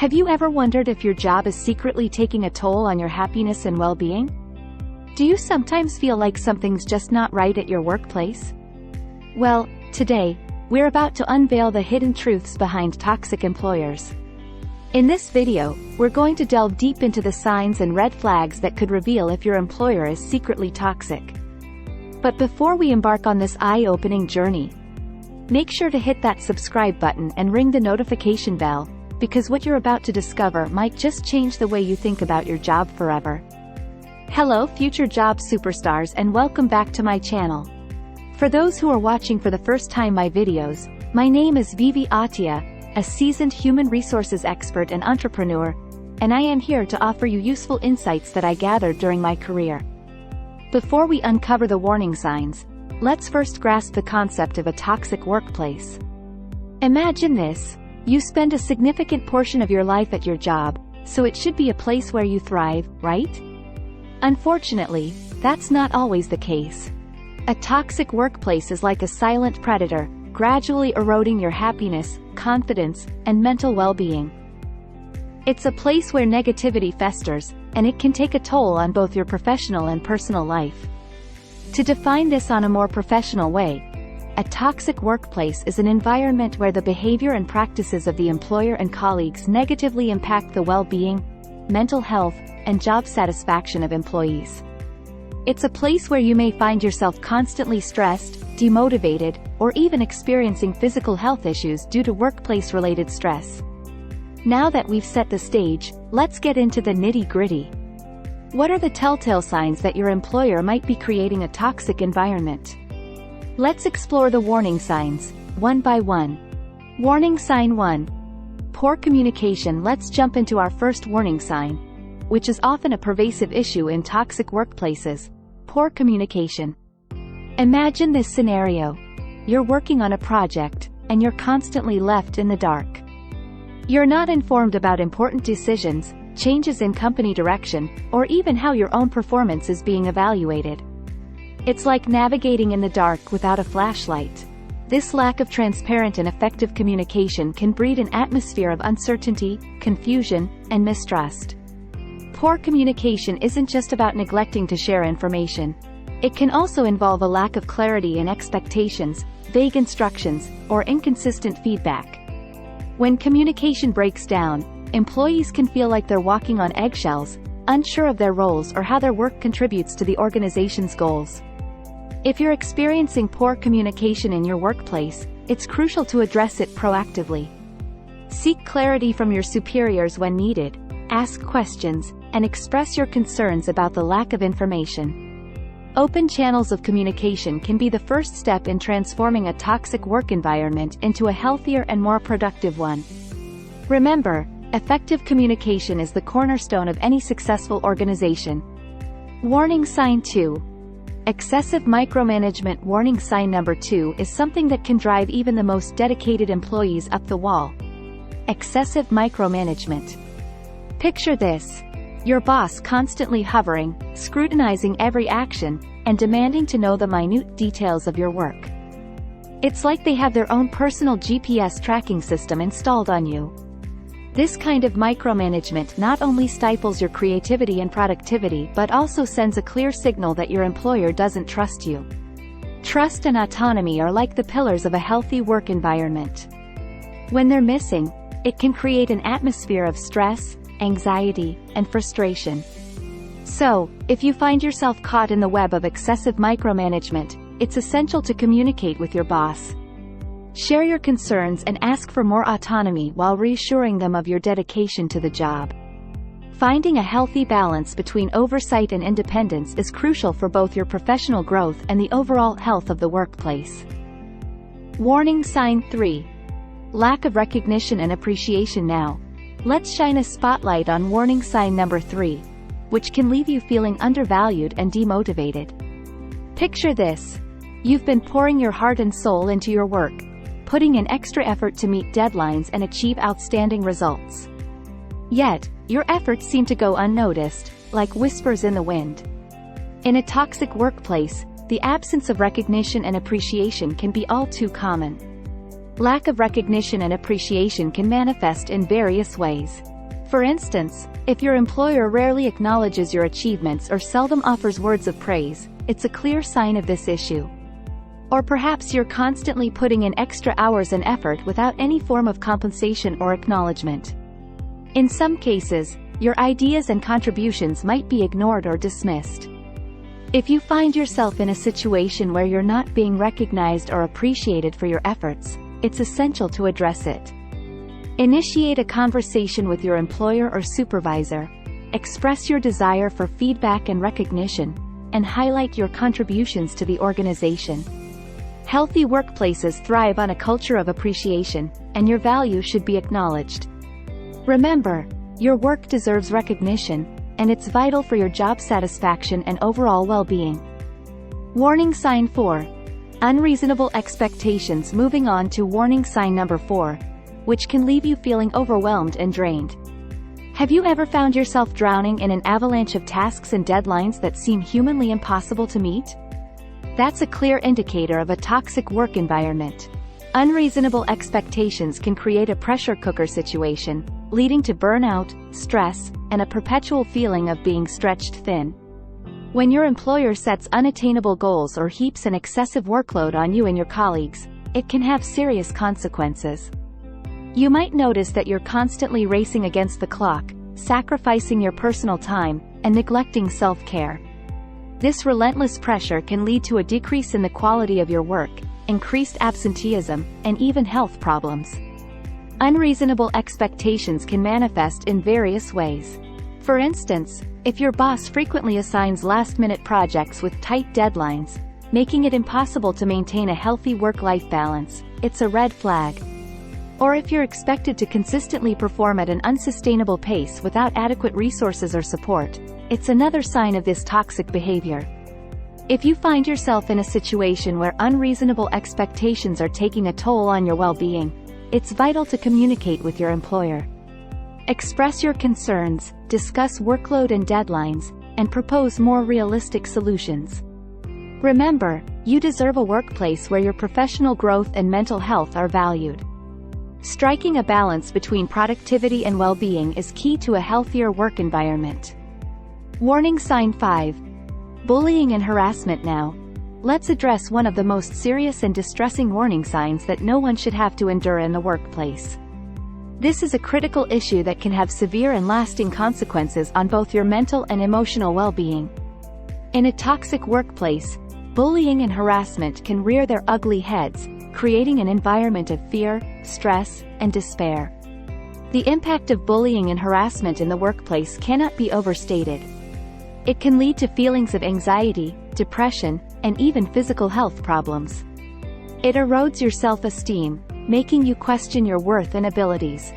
Have you ever wondered if your job is secretly taking a toll on your happiness and well-being? Do you sometimes feel like something's just not right at your workplace? Well, today, we're about to unveil the hidden truths behind toxic employers. In this video, we're going to delve deep into the signs and red flags that could reveal if your employer is secretly toxic. But before we embark on this eye-opening journey, make sure to hit that subscribe button and ring the notification bell, because what you're about to discover might just change the way you think about your job forever. Hello future job superstars, and welcome back to my channel. For those who are watching for the first time my videos, my name is Vivi Atia, a seasoned human resources expert and entrepreneur, and I am here to offer you useful insights that I gathered during my career. Before we uncover the warning signs, let's first grasp the concept of a toxic workplace. Imagine this. You spend a significant portion of your life at your job, so it should be a place where you thrive, right? Unfortunately, that's not always the case. A toxic workplace is like a silent predator, gradually eroding your happiness, confidence, and mental well-being. It's a place where negativity festers, and it can take a toll on both your professional and personal life. To define this on a more professional way, a toxic workplace is an environment where the behavior and practices of the employer and colleagues negatively impact the well-being, mental health, and job satisfaction of employees. It's a place where you may find yourself constantly stressed, demotivated, or even experiencing physical health issues due to workplace-related stress. Now that we've set the stage, let's get into the nitty-gritty. What are the telltale signs that your employer might be creating a toxic environment? Let's explore the warning signs, one by one. Warning sign 1. Poor communication. Let's jump into our first warning sign, which is often a pervasive issue in toxic workplaces: poor communication. Imagine this scenario. You're working on a project, and you're constantly left in the dark. You're not informed about important decisions, changes in company direction, or even how your own performance is being evaluated. It's like navigating in the dark without a flashlight. This lack of transparent and effective communication can breed an atmosphere of uncertainty, confusion, and mistrust. Poor communication isn't just about neglecting to share information. It can also involve a lack of clarity in expectations, vague instructions, or inconsistent feedback. When communication breaks down, employees can feel like they're walking on eggshells, unsure of their roles or how their work contributes to the organization's goals. If you're experiencing poor communication in your workplace, it's crucial to address it proactively. Seek clarity from your superiors when needed, ask questions, and express your concerns about the lack of information. Open channels of communication can be the first step in transforming a toxic work environment into a healthier and more productive one. Remember, effective communication is the cornerstone of any successful organization. Warning sign 2. Excessive micromanagement. Warning sign number 2 is something that can drive even the most dedicated employees up the wall. Excessive micromanagement. Picture this. Your boss constantly hovering, scrutinizing every action, and demanding to know the minute details of your work. It's like they have their own personal GPS tracking system installed on you. This kind of micromanagement not only stifles your creativity and productivity but also sends a clear signal that your employer doesn't trust you. Trust and autonomy are like the pillars of a healthy work environment. When they're missing, it can create an atmosphere of stress, anxiety, and frustration. So, if you find yourself caught in the web of excessive micromanagement, it's essential to communicate with your boss. Share your concerns and ask for more autonomy while reassuring them of your dedication to the job. Finding a healthy balance between oversight and independence is crucial for both your professional growth and the overall health of the workplace. Warning sign 3. Lack of recognition and appreciation. Now, let's shine a spotlight on warning sign number 3, which can leave you feeling undervalued and demotivated. Picture this. You've been pouring your heart and soul into your work, putting in extra effort to meet deadlines and achieve outstanding results. Yet, your efforts seem to go unnoticed, like whispers in the wind. In a toxic workplace, the absence of recognition and appreciation can be all too common. Lack of recognition and appreciation can manifest in various ways. For instance, if your employer rarely acknowledges your achievements or seldom offers words of praise, it's a clear sign of this issue. Or perhaps you're constantly putting in extra hours and effort without any form of compensation or acknowledgement. In some cases, your ideas and contributions might be ignored or dismissed. If you find yourself in a situation where you're not being recognized or appreciated for your efforts, it's essential to address it. Initiate a conversation with your employer or supervisor, express your desire for feedback and recognition, and highlight your contributions to the organization. Healthy workplaces thrive on a culture of appreciation, and your value should be acknowledged. Remember, your work deserves recognition, and it's vital for your job satisfaction and overall well-being. Warning sign 4. Unreasonable expectations. Moving on to warning sign number 4, which can leave you feeling overwhelmed and drained. Have you ever found yourself drowning in an avalanche of tasks and deadlines that seem humanly impossible to meet? That's a clear indicator of a toxic work environment. Unreasonable expectations can create a pressure cooker situation, leading to burnout, stress, and a perpetual feeling of being stretched thin. When your employer sets unattainable goals or heaps an excessive workload on you and your colleagues, it can have serious consequences. You might notice that you're constantly racing against the clock, sacrificing your personal time, and neglecting self-care. This relentless pressure can lead to a decrease in the quality of your work, increased absenteeism, and even health problems. Unreasonable expectations can manifest in various ways. For instance, if your boss frequently assigns last-minute projects with tight deadlines, making it impossible to maintain a healthy work-life balance, it's a red flag. Or if you're expected to consistently perform at an unsustainable pace without adequate resources or support, it's another sign of this toxic behavior. If you find yourself in a situation where unreasonable expectations are taking a toll on your well-being, it's vital to communicate with your employer. Express your concerns, discuss workload and deadlines, and propose more realistic solutions. Remember, you deserve a workplace where your professional growth and mental health are valued. Striking a balance between productivity and well-being is key to a healthier work environment. Warning sign 5. Bullying and harassment. Now, let's address one of the most serious and distressing warning signs that no one should have to endure in the workplace. This is a critical issue that can have severe and lasting consequences on both your mental and emotional well-being. In a toxic workplace, bullying and harassment can rear their ugly heads, creating an environment of fear, stress, and despair. The impact of bullying and harassment in the workplace cannot be overstated. It can lead to feelings of anxiety, depression, and even physical health problems. It erodes your self-esteem, making you question your worth and abilities.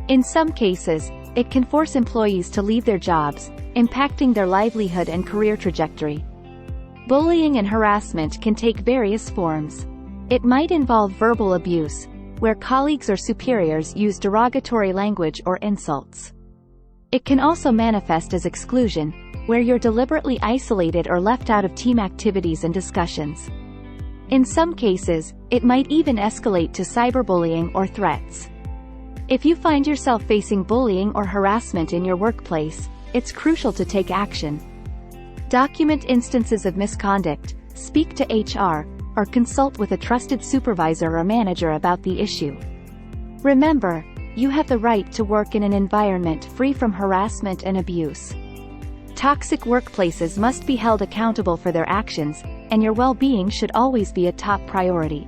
In some cases, it can force employees to leave their jobs, impacting their livelihood and career trajectory. Bullying and harassment can take various forms. It might involve verbal abuse, where colleagues or superiors use derogatory language or insults. It can also manifest as exclusion, where you're deliberately isolated or left out of team activities and discussions. In some cases, it might even escalate to cyberbullying or threats. If you find yourself facing bullying or harassment in your workplace, it's crucial to take action. Document instances of misconduct, speak to HR, or consult with a trusted supervisor or manager about the issue. Remember, you have the right to work in an environment free from harassment and abuse. Toxic workplaces must be held accountable for their actions, and your well-being should always be a top priority.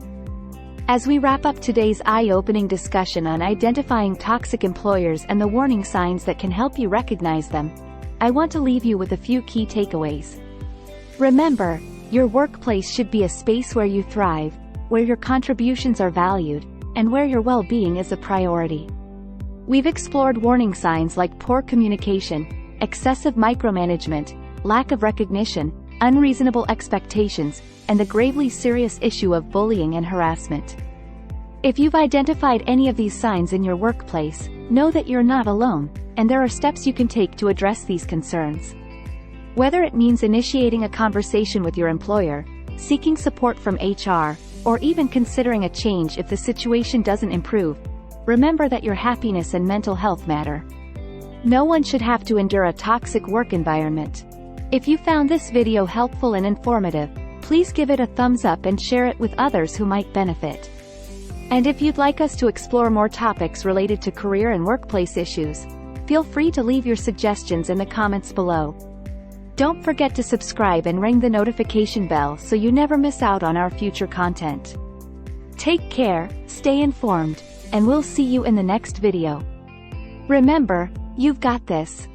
As we wrap up today's eye-opening discussion on identifying toxic employers and the warning signs that can help you recognize them, I want to leave you with a few key takeaways. Remember, your workplace should be a space where you thrive, where your contributions are valued, and where your well-being is a priority. We've explored warning signs like poor communication, excessive micromanagement, lack of recognition, unreasonable expectations, and the gravely serious issue of bullying and harassment. If you've identified any of these signs in your workplace, know that you're not alone, and there are steps you can take to address these concerns. Whether it means initiating a conversation with your employer, seeking support from HR, or even considering a change if the situation doesn't improve, remember that your happiness and mental health matter. No one should have to endure a toxic work environment. If you found this video helpful and informative, please give it a thumbs up and share it with others who might benefit. And if you'd like us to explore more topics related to career and workplace issues, feel free to leave your suggestions in the comments below. Don't forget to subscribe and ring the notification bell so you never miss out on our future content. Take care, stay informed, and we'll see you in the next video. Remember, you've got this.